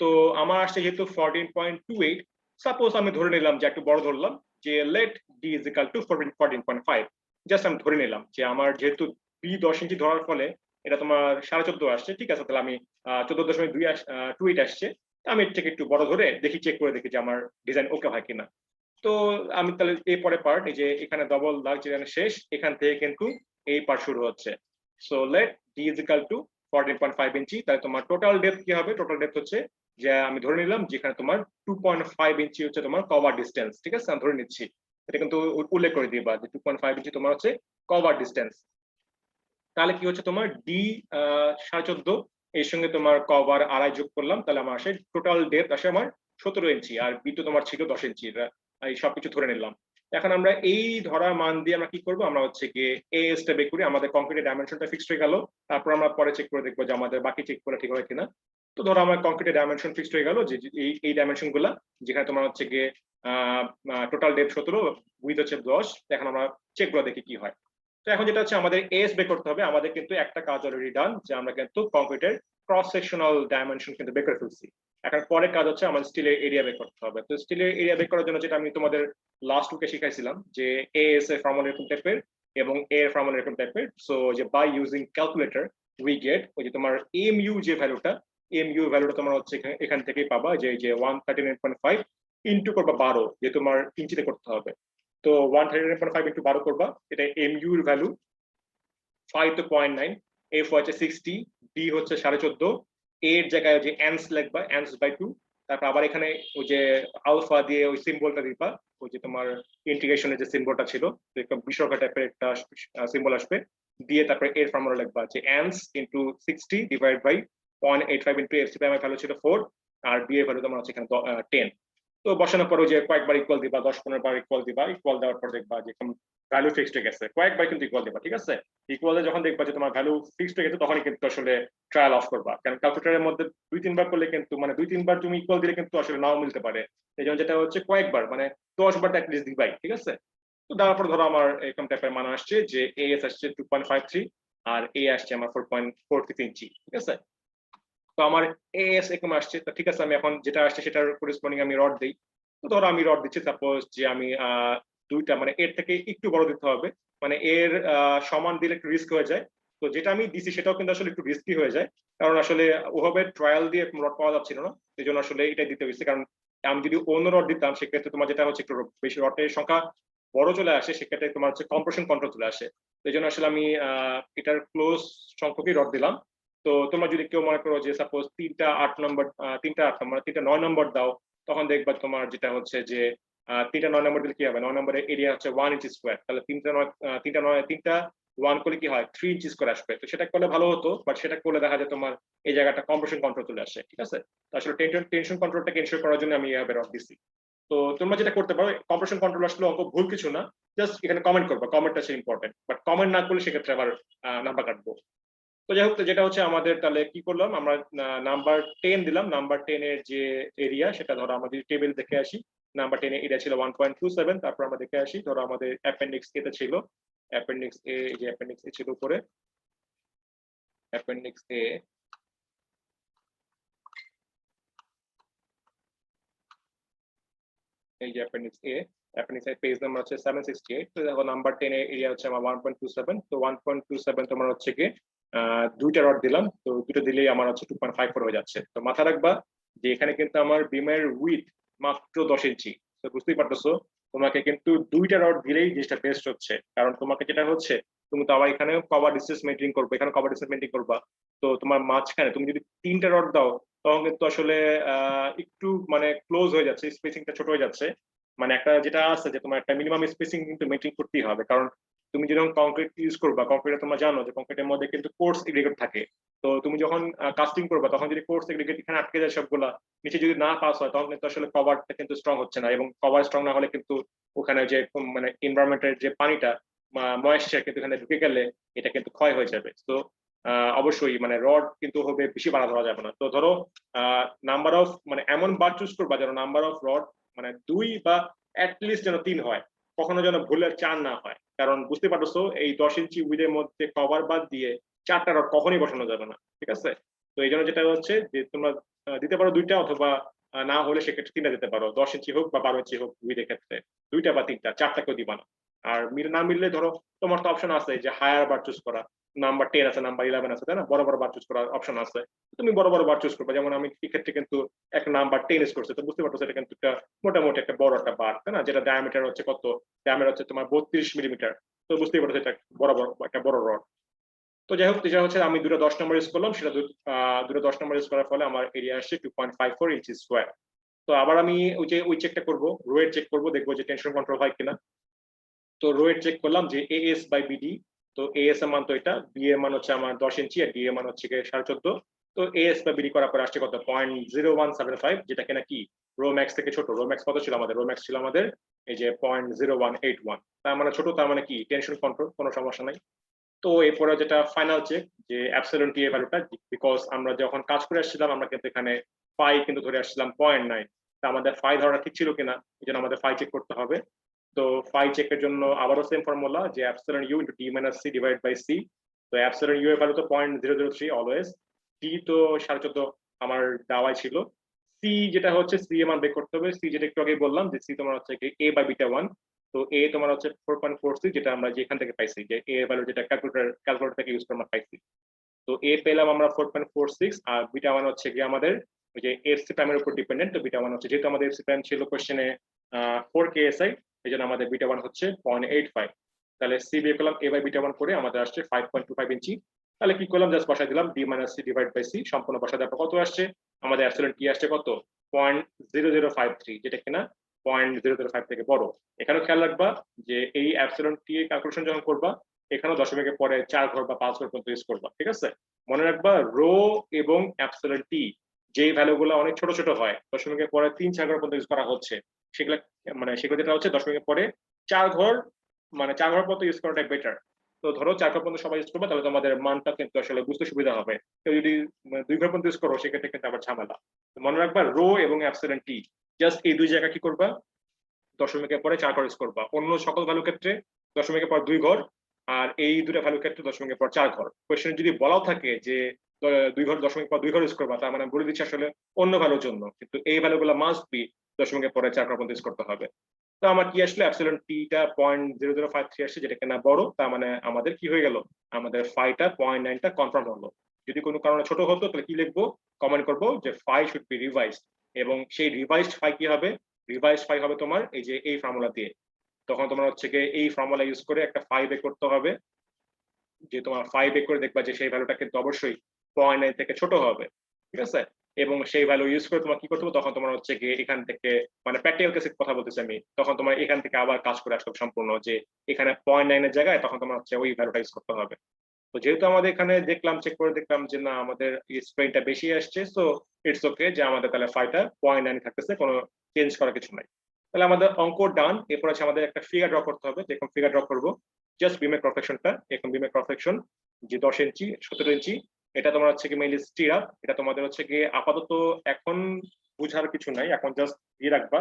তো আমার আসছে যেহেতু 14.28, সাপোজ আমি ধরে নিলাম যে একটু বড় ধরলাম যে let D is equal to 14.5, just আমি ধরে নিলাম যে আমার যেহেতু বি 10 ইঞ্চি ধরার ফলে এটা তোমার 14.5 আসছে। ঠিক আছে, তাহলে আমি 14.28 আসছে, আমি এটাকে একটু বড় ধরে দেখি, চেক করে দেখি যে আমার ডিজাইন ওকে হয় কিনা। তো আমি তাহলে এই পরে পার্ট, এই যে এখানে ডবল দাগ যেখানে শেষ, এখান থেকে কিন্তু এই পার্ট শুরু হচ্ছে। So let D is equal to 14.5 inch, তাহলে তোমার টোটাল ডেপথ কি হবে, টোটাল ডেপথ হচ্ছে যে আমি ধরে নিলাম যেখানে তোমার 2.5 ইঞ্চি হচ্ছে তোমার কভার ডিসটেন্স। ঠিক আছে, আমি ধরে নিচ্ছি, এটা কিন্তু উল্লেখ করে দিবা যে 2.5 ইঞ্চি তোমার হচ্ছে কভার ডিসটেন্স। তাহলে কি হচ্ছে তোমার ডি 14.5, এর সঙ্গে তোমার কভার আড়াই যোগ করলাম, তাহলে আমার আসে টোটাল ডেপথ আসে আমার 17 ইঞ্চি, আর বি তো তোমার ছিল 10 ইঞ্চি। এই সবকিছু ধরে নিলাম। এখন আমরা এই ধরা মান দিয়ে আমরা কি করব, আমরা হচ্ছে গিয়ে এএস টা বের করি, আমাদের কংক্রিটের ডাইমেনশনটা ফিক্সড হয়ে গেল। তারপর আমরা পরে চেক করে দেখবো যে আমাদের বাকি চেক করে ঠিক হয় কিনা। তো ধরো আমার কংক্রিটের ডাইমেনশন ফিক্সড হয়ে গেল যে এই ডাইমেনশন গুলা, যেখানে তোমার হচ্ছে গিয়ে টোটাল ডেপথ 17, উইথ হচ্ছে 10। এখন আমরা চেক করে দেখি কি হয়। তো এখন যেটা হচ্ছে আমাদের এস বের করতে হবে। আমাদের কিন্তু একটা কাজ অলরেডি ডান, যে আমরা কিন্তু কংক্রিটের ক্রস সেকশনাল ডাইমেনশন কিন্তু বের করে ফেলছি। এখন পরের কাজ হচ্ছে আমাদের স্টিলের এরিয়া বের করতে হবে। তো স্টিলের এরিয়া বের করার জন্য যেটা আমি তোমাদের লাস্ট উইকে শিখাইছিলাম যে এএস এর ফর্মুলা এরকম টাইপের এবং এ এর ফর্মুলা এরকম টাইপের। সো যে by using calculator we get ওই যে তোমার এমইউ যে ভ্যালুটা, এমইউ ভ্যালুটা তোমার হচ্ছে এখান থেকেই পাবা, যে 139.5 ইনটু করবা 12, যে তোমার ইঞ্চিতে করতে হবে। তো 139.5 ইনটু 12 করবা, এটা এমইউ এর ভ্যালু। 5 তো 0.9, এফ হচ্ছে 60, ডি হচ্ছে 14.5, এর জায়গায় যে অ্যান্স লিখবা, অ্যান্স বাই 2। তারপর আবার এখানে ওই যে আলফা দিয়ে ওই সিম্বলটা দিবা, ওই যে তোমার ইন্টিগ্রেশনের যে সিম্বলটা ছিল, একদম বিশ্বকা টাইপের একটা সিম্বল আসবে, দিয়ে তারপরে এর ফর্মুলা লিখবা যে অ্যান্স into 60 divide by 0.85 into F CPM এর ভ্যালু ছিল 4, আর বি এর ভ্যালু তোমার হচ্ছে এখানে 10। তো বসানোর পরে যে কয়েকবার ইকুয়াল দিবা, 10-15 বার ইকুয়াল দিবা, ইকুয়াল দেওয়ার পর দেখবা যে ভ্যালু ফিক্সড হয়ে গেছে। কয়েকবার কিন্তু ইকুয়াল দিবা। ঠিক আছে, ইকুয়ালে যখন দেখবা যে তোমার ভ্যালু ফিক্সড হয়ে গেছে, তখনই কিন্তু আসলে ট্রায়াল অফ করবা। কারণ ক্যালকুলেটরের মধ্যে 2-3 বার করলে কিন্তু, মানে 2-3 বার তুমি ইকুয়াল দিলে কিন্তু আসলে নাও মিলতে পারে। এই জন্য যেটা হচ্ছে কয়েকবার, মানে 10 বার অ্যাটলিস্ট দিবাই। ঠিক আছে, তো দেওয়ার পর ধরো আমার এরকম টাইপের মান আসছে যে এএস আসছে 2.53 আর এ আসছে আমার 4.46 ইঞ্চি। ঠিক আছে, তো আমার এএস এরকম আসছে। তো ঠিক আছে, আমি এখন যেটা আসছে সেটার করেসপন্ডিং আমি রড দিই। তো ধরো আমি রড দিচ্ছি, সাপোজ যে আমি দুইটা, মানে এর থেকে একটু বড় দিতে হবে, মানে এর সমান দিলে একটু রিস্ক হয়ে যায়। তো যেটা আমি দিছি সেটাও কিন্তু আসলে একটু রিস্কি হয়ে যায়, কারণ আসলে ওভাবে ট্রায়াল দিয়ে রড পাওয়া যাচ্ছিল না। এই জন্য আসলে এটাই দিতে হয়েছে। কারণ আমি যদি অন্য রড দিতাম, সেক্ষেত্রে তোমার যেটা হচ্ছে একটু বেশি রডের সংখ্যা বড় চলে আসে, সেক্ষেত্রে তোমার হচ্ছে কম্প্রেশন কন্ট্রোল চলে আসে। এই জন্য আসলে আমি এটার ক্লোজ সংখ্যকই রড দিলাম। তো তোমরা যদি কেউ মনে করো যে সাপোজ 3টা 8 নম্বর, 3টা 9 নম্বর দাও, তখন দেখবা তোমার যেটা হচ্ছে যে 3টা 9 নম্বর দিলে কি হবে, 9 নম্বরের এরিয়া হচ্ছে 1 ইঞ্চি স্কোয়ার। তাহলে 3টা 1 করলে কি হয়, 3 ইঞ্চি স্কোয়ার আসবে। তো সেটা করলে ভালো হতো, বাট সেটা করলে দেখা যায় তোমার এই জায়গাটা কম্প্রেশন কন্ট্রোল চলে আসে। ঠিক আছে, তো আসলে টেনশন কন্ট্রোলটাকে এনশিওর করার জন্য আমি এইভাবে রড দিচ্ছি। তো তোমরা যেটা করতে পারো, কম্প্রেশন কন্ট্রোল আসলে অঙ্ক ভুল কিছু না, জাস্ট এখানে কমেন্ট করবা, কমেন্টটা হচ্ছে ইম্পর্টেন্ট। বাট কমেন্ট না করলে সেক্ষেত্রে আবার নাম্বার কাটবো। তো যাই হোক, যেটা হচ্ছে আমাদের তাহলে কি করলাম, আমরা নাম্বার 10 দিলাম। নাম্বার 10 এর যে এরিয়া, সেটা ধরো আমাদের টেবিল দেখে আসি। নাম্বার 10 এর এরিয়া ছিল 1.27। তারপর আমরা দেখে আসি, ধরো আমাদের অ্যাপেন্ডিক্স এ তে ছিল, অ্যাপেন্ডিক্স এ, এই যে অ্যাপেন্ডিক্স এ ছিল উপরে, অ্যাপেন্ডিক্স এ, এই যে অ্যাপেন্ডিক্স এ, অ্যাপেন্ডিক্স এর পেজ নাম্বার হচ্ছে 768। তো দেখো নাম্বার 10 এর এরিয়া হচ্ছে আমার 1.27। তো 1.27 তোমার হচ্ছে কি দুইটা রড দিলাম, তো দুটো দিলেই আমার হচ্ছে 2.54 হয়ে যাচ্ছে। তো মাথা রাখবা যে এখানে কিন্তু আমার বিমের উইথ মাত্র 10 ইঞ্চি। তো বুঝতেই পারতেছো, তোমাকে কিন্তু দুইটা রড দিলেই জিনিসটা বেস্ট হচ্ছে। কারণ তোমাকে যেটা হচ্ছে, তুমি তো আবার এখানে কভার ডিসটেন্স মেইনটেইন করবে, এখানে কভার ডিসটেন্স মেইনটেইন করবা। তো তোমার মাঝখানে তুমি যদি 3টা রড দাও, তখন কিন্তু আসলে একটু মানে ক্লোজ হয়ে যাচ্ছে, স্পেসিংটা ছোট হয়ে যাচ্ছে। মানে একটা যেটা আছে যে তোমার একটা মিনিমাম স্পেসিং কিন্তু মেনটেন করতেই হবে, কারণ তুমি যখন কংক্রিট ইউজ করবা, কংক্রিটে তোমরা জানো যে কংক্রিটের মধ্যে কিন্তু কোর্স এগ্রিগেট থাকে। তো তুমি যখন কাস্টিং করবা তখন যদি কোর্স এগ্রিগেট এখানে আটকে যায় সবগুলা, নিচে যদি না পাস হয় তখন কিন্তু আসলে কভারটা কিন্তু স্ট্রং হচ্ছে না, এবং কভার স্ট্রং না হলে কিন্তু ওখানে যে মানে এনভায়রনমেন্টের যে পানিটা ময়েশ্চার কিন্তু এখানে ঢুকে গেলে এটা কিন্তু ক্ষয় হয়ে যাবে। তো অবশ্যই মানে রড কিন্তু হবে বেশি বাড়া ধরা যাবে না। তো ধরো নাম্বার অফ মানে এমন বার চুজ করবা যেন নাম্বার অফ রড মানে 2 বা অ্যাটলিস্ট যেন 3 হয়, কখনো যেন ভুলের 4 না হয়, কারণ বুঝতে পারছো এই 10 ইঞ্চি উইডের মধ্যে কভার বাদ দিয়ে 4টা রড কখনোই বসানো যাবে না, ঠিক আছে? তো এই জন্য যেটা হচ্ছে যে তোমরা দিতে পারো 2টা, অথবা না হলে সেক্ষেত্রে 3টা দিতে পারো, 10 ইঞ্চি হোক বা 12 ইঞ্চি হোক উইডের ক্ষেত্রে 2টা বা 3টা, 4টা কেউ দিবা না। আর না মিললে ধরো তোমার তো অপশন আছে যে হায়ার বার চুজ করা, নাম্বার 10 আছে, নাম্বার 11 আছে, তাই না? বড় বড় বার চুজ করার অপশন আছে, তুমি বড় বড় বার চুজ করবে। যেমন আমি এই ক্ষেত্রে কিন্তু একটা নাম্বার 10 ইউজ করছি, তো বুঝতে পারছো এটা কিন্তু একটা মোটামুটি একটা বড় একটা বার, তাই না? যেটা ডায়ামিটার হচ্ছে কত, ডায়ামিটার হচ্ছে তোমার 32 মিলিমিটার। তো বুঝতেই পারছো এটা বড় বড় একটা বড় রড। তো যাই হোক, যেটা হচ্ছে আমি দুটো 10 নম্বর ইউজ করলাম, সেটা দুটো 10 নম্বর ইউজ করার ফলে আমার এরিয়া আসছে 2.54 ইঞ্চি স্কোয়ার। তো আবার আমি ওই চেকটা করবো, রোয়ের চেক করবো, দেখবো যে টেনশন কন্ট্রোল হয় কিনা। তো রোয়েট চেক করলাম যে এএস বাই বিডি, তো এএস এর মান তো এটা, বি এর মান হচ্ছে আমার 10 ইঞ্চি, আর ডি এর মান হচ্ছে 14.5। তো এএস বা বিডি করার পর আসছে কত, 0.0175, যেটা কিনা কি রো ম্যাক্স থেকে ছোট। রো ম্যাক্স কত ছিল আমাদের, রো ম্যাক্স ছিল আমাদের এই যে 0.0181, তার মানে ছোট, তার মানে কি টেনশন কন্ট্রোল, কোনো সমস্যা নাই। তো এরপরে যেটা ফাইনাল চেক যে অ্যাপসিলন টি এর ভ্যালুটা, বিকজ আমরা যখন কাজ করে আসছিলাম আমরা কিন্তু এখানে ফাই কিন্তু ধরে আসছিলাম 0.9, তা আমাদের ফাই ধরাটা ঠিক ছিল কিনা এই জন্য আমাদের ফাই চেক করতে হবে। তো ফাই চেকের জন্য আবারও সেম ফর্মুলা যে epsilon U into D minus C divide by C. তো অ্যাপসিলন ইউ এর ভ্যালু তো 0.003 অলওয়েজ, টি তো 14.5 আমার দেওয়াই ছিল, সি যেটা হচ্ছে সি এর মান বের করতে হবে। সি যেটা একটু আগে বললাম যে সি তোমার হচ্ছে এ বাই বিটা 1। তো এ তোমার হচ্ছে 4.46, যেটা আমরা যেখান থেকে পাইছি, যে এ ভ্যালু যেটা ক্যালকুলেটর থেকে ইউজ করে আমরা পাইছি। তো এ পেলাম আমরা 4.46, আর বিটা 1 হচ্ছে কি আমাদের ওই যে এফসি প্রাইমের উপর ডিপেন্ডেন্ট। তো বিটা 1 হচ্ছে, যেহেতু আমাদের এফসি প্রাইম ছিল কোশ্চেনে 4 কেএসআই, এই জন্য আমাদের বিটা 1 হচ্ছে 0.85। তাহলে সি বের করলাম এ বাই বিটা 1 করে, আমাদের আসছে 5.25 ইঞ্চি। তাহলে কি করলাম, জাস্ট বসাই দিলাম D minus C divide by C, সম্পূর্ণ বসা দেওয়ার পর কত আসছে আমাদের অ্যাপসিলন টি আসছে কত, 0.0053, যেটা কিনা 0.005 থেকে বড়। এখানেও খেয়াল রাখবা যে এই অ্যাপসিলন টি ক্যালকুলেশন যখন করবা, এখানেও দশমিকের পরে 4 ঘর বা 5 ঘর পর্যন্ত ইউজ করবা, ঠিক আছে? মনে রাখবা রো এবং অ্যাপসিলন টি যেই ভ্যালুগুলো অনেক ছোট ছোট হয়, দশমিকের পরে 3-4 ঘর পর্যন্ত ইউজ করা হচ্ছে, সেগুলো মানে সেগুলো যেটা হচ্ছে দশমিকের পরে 4 ঘর, মানে 4 ঘর পর্যন্ত ইউজ করাটা বেটার। তো ধরো 4 ঘর পর্যন্ত সবাই ইউজ করবে, তাহলে তোমাদের মানটা কিন্তু আসলে বুঝতে সুবিধা হবে। কেউ যদি 2 ঘর পর্যন্ত ইউজ করো সেক্ষেত্রে কিন্তু আবার ঝামেলা। মনে রাখবা রো এবং অ্যাপসিলন টি জাস্ট এই দুই জায়গা কি করবা, দশমিকের পরে 4 ঘর ইউজ করবা। অন্য সকল ভ্যালু ক্ষেত্রে দশমিকের পর 2 ঘর, আর এই দুটো ভ্যালু ক্ষেত্রে দশমিকের পর 4 ঘর। কোয়েশ্চেনে যদি বলাও থাকে যে 2 ঘর দশমিকের পর 2 ঘর ইউজ করবা, তার মানে বলে দিচ্ছে আসলে অন্য ভ্যালুর জন্য, কিন্তু এই ভ্যালুগুলো মাস্ট বি দশমিকের পরে 4 ঘর পর্যন্ত ইউজ করতে হবে। তো আমার কি আসলে অ্যাপসিলন টিটা 0.0053 আসছে, যেটা কিনা বড়, তার মানে আমাদের কি হয়ে গেল, আমাদের ফাইটা 0.9টা কনফার্ম হলো। যদি কোনো কারণে ছোট হতো তাহলে কি লিখবো, কমেন্ট করবো যে ফাই শুড বি রিভাইজড, এবং সেই রিভাইজড ফাই কি হবে, রিভাইজ ফাই হবে তোমার এই যে এই ফর্মুলা দিয়ে। তখন তোমার হচ্ছে গিয়ে এই ফর্মুলা ইউজ করে একটা ফাই বের করতে হবে, যে তোমার ফাই বের করে দেখবা যে সেই ভ্যালুটা কিন্তু অবশ্যই 0.9 থেকে ছোট হবে, ঠিক আছে? এবং সেই ভ্যালু ইউজ করে তোমার কি করতে হবে, তখন তোমার হচ্ছে গিয়ে এখান থেকে মানে প্র্যাকটিক্যাল কেসের কথা বলতেছি আমি, তখন তোমার এখান থেকে আবার কাজ করে আসতে হবে সম্পূর্ণ, যে এখানে 0.9 এর জায়গায় তখন তোমার হচ্ছে ওই ভ্যালুটা ইউজ করতে হবে। তো যেহেতু আমাদের এখানে দেখলাম, চেক করে দেখলাম যে না আমাদের স্প্রেনটা বেশি আসছে, সো ইটস ওকে যে আমাদের তাহলে ফাইটা 0.9 থাকতেছে, কোনো চেঞ্জ করার কিছু নাই। তাহলে আমাদের অঙ্ক ডান। এরপর আছে আমাদের একটা ফিগার ড্র করতে হবে। দেখুন ফিগার ড্র করবো, জাস্ট বিমের প্রফেকশনটা, এখন বিমের প্রফেকশন যে 10 ইঞ্চি 17 ইঞ্চি, এটা তোমার হচ্ছে কি মেইনলি স্টির আপ। এটা তোমাদের হচ্ছে গিয়ে আপাতত এখন বুঝার কিছু নাই, এখন জাস্ট দিয়ে রাখবা।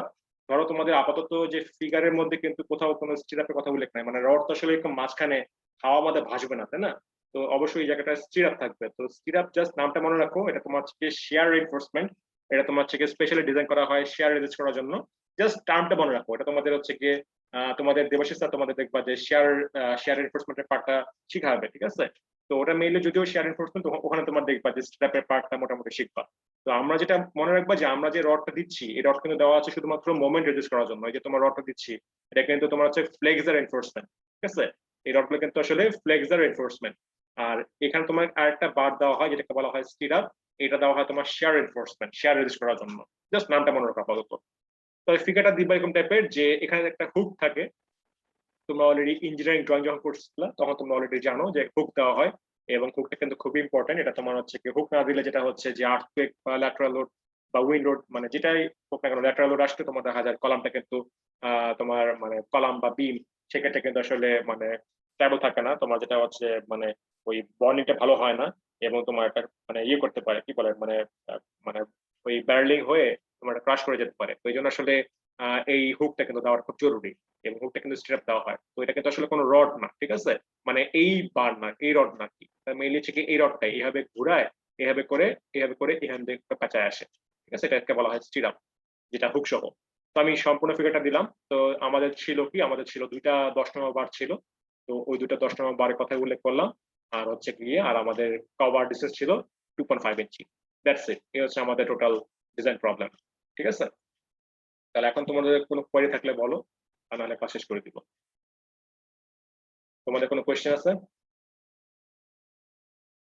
ধরো তোমাদের আপাতত যে ফিগারের মধ্যে কিন্তু কোথাও কোনো স্টির আপের কথা উল্লেখ নাই, মানে রড তো আসলে এরকম মাঝখানে হাওয়া মধ্যে ভাসবে না, তাই না? তো অবশ্যই এই জায়গাটা স্টিরাপ থাকবে। তো স্টিরাপ জাস্ট নামটা মনে রাখো, এটা তোমার হচ্ছে শেয়ার রিইনফোর্সমেন্ট। এটা তোমার হচ্ছে স্পেশালি ডিজাইন করা হয় শেয়ার রেজিস্ট করার জন্য। জাস্ট টার্মটা মনে রাখো, এটা তোমাদের হচ্ছে গিয়ে তোমাদের দেবাশিস স্যার তোমাদের দেখবা যে শেয়ার রিইনফোর্সমেন্টের পার্টটা শিখাবে, ঠিক আছে? তো ওটা মেইনলি যদিও শেয়ার রিইনফোর্সমেন্ট, ওখানে তোমার দেখবা যে স্ট্র্যাপের পার্টটা মোটামুটি শিখবা। তো আমরা যেটা মনে রাখবা যে আমরা যে রডটা দিচ্ছি, এই রড কিন্তু দেওয়া আছে শুধুমাত্র মোমেন্ট রেজিস্ট করার জন্য। এই যে তোমার রডটা দিচ্ছি, এটা কিন্তু তোমার হচ্ছে ফ্লেক্সার এনফোর্সমেন্ট, ঠিক আছে? এই রডগুলো কিন্তু আসলে ফ্লেক্সার এনফোর্সমেন্ট। আর এখানে তোমার আরেকটা বার দেওয়া হয় যেটাকে বলা হয় স্টির আপ, এটা দেওয়া হয় তোমার শেয়ার এনফোর্সমেন্ট, শেয়ার রেজিস্ট করার জন্য। জাস্ট নামটা মনে রাখা আপাতত। তবে ফিগারটা দিবা এরকম টাইপের যে এখানে একটা হুক থাকে, তোমরা অলরেডি ইঞ্জিনিয়ারিং ড্রয়িং যখন করছিলা তখন তোমরা অলরেডি জানো যে হুক দেওয়া হয়, এবং হুকটা কিন্তু খুবই ইম্পর্টেন্ট। এটা তোমার হচ্ছে কি হুক না দিলে যেটা হচ্ছে যে আর্থকুয়েক বা ল্যাটারাল লোড বা উইন্ড লোড, মানে যেটাই হোক না কেন, ল্যাটারাল লোড আসলে তোমার দেখা যায় কলামটা কিন্তু তোমার মানে কলাম বা বিম সেক্ষেত্রে কিন্তু আসলে মানে স্টেবল থাকে না, তোমার যেটা হচ্ছে মানে ওই বন্ডিংটা ভালো হয় না, এবং তোমার একটা মানে ইয়ে করতে পারে, কি বলে মানে মানে ওই ব্যারলিং হয়ে তোমার ক্রাশ করে যেতে পারে। তো এই জন্য আসলে এই হুকটা কিন্তু দেওয়ার খুব জরুরি, এবং হুকটা কিন্তু স্ট্রেপ দেওয়া হয়। তো এটা কিন্তু আসলে কোনো রড না, ঠিক আছে, মানে এই বার না, এই রড না, কি মেইনলি হচ্ছে কি এই রডটা এইভাবে ঘুরায়, এইভাবে করে এইভাবে করে এখান থেকে পেঁচায় আসে, ঠিক আছে, এটাকে বলা হয় স্টিরাপ, যেটা হুক সহ। তো আমি সম্পূর্ণ ফিগারটা দিলাম। তো আমাদের ছিল কি, আমাদের ছিল দুইটা 10 নম্বর বার ছিল, তো ওই দুইটা 10 নম্বর বারের কথা উল্লেখ করলাম, আর হচ্ছে গিয়ে আর আমাদের কভার ডিসটেন্স ছিল 2.5 ইঞ্চি। দ্যাটস ইট, এই হচ্ছে আমাদের টোটাল ডিজাইন প্রবলেম, ঠিক আছে। তাহলে এখন তোমাদের কোনো কোয়েরি থাকলে বলো, আর নাহলে ক্লাস শেষ করে দিব। তোমাদের কোনো কোয়েশ্চেন আছে?